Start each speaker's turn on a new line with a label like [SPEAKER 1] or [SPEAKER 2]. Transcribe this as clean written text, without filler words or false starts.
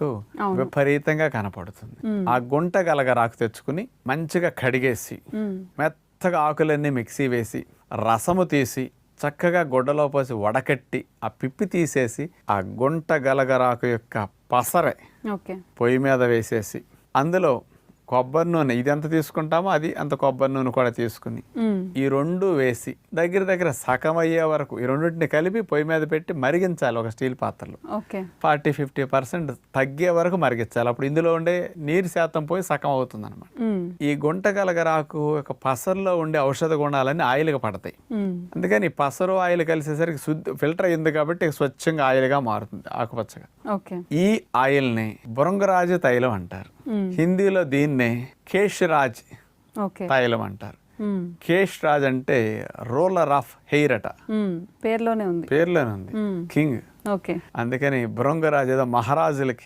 [SPEAKER 1] గుర్తు విపరీతంగా కనపడుతుంది. ఆ గుంట గలగరాకు తెచ్చుకుని మంచిగా కడిగేసి మెత్తగా ఆకులన్నీ మిక్సీ వేసి రసము తీసి చక్కగా గుడ్డలో పోసి వడకట్టి ఆ పిప్పి తీసేసి ఆ గుంట గలగరాకు యొక్క పసరే పొయ్యి మీద వేసేసి అందులో కొబ్బరి నూనె ఇది ఎంత తీసుకుంటామో అది అంత కొబ్బరి నూనె కూడా తీసుకుని ఈ రెండు వేసి దగ్గర సగం అయ్యే వరకు ఈ రెండింటిని కలిపి పొయ్యి మీద పెట్టి మరిగించాలి ఒక స్టీల్ పాత్రలో. 40-50% తగ్గే వరకు మరిగించాలి. అప్పుడు ఇందులో ఉండే నీరు శాతం పోయి సగం అవుతుంది అనమాట. ఈ గుంట గలగరాకు యొక్క పసరులో ఉండే ఔషధ గుణాలన్నీ ఆయిల్గా పడతాయి. అందుకని పసరు ఆయిల్ కలిసేసరికి ఫిల్టర్ అయింది కాబట్టి స్వచ్ఛంగా ఆయిల్గా మారుతుంది ఆకుపచ్చగా. ఈ ఆయిల్ని బృంగరాజు తైలం అంటారు. హిందీలో దీన్నే కేష్రాజ్ తైలం అంటారు. కేష్రాజ్ అంటే రోలర్ ఆఫ్ హెయిర్ అట, పేర్లోనే ఉంది కింగ్. అందుకని బృంగరాజు ఏదో మహారాజులకి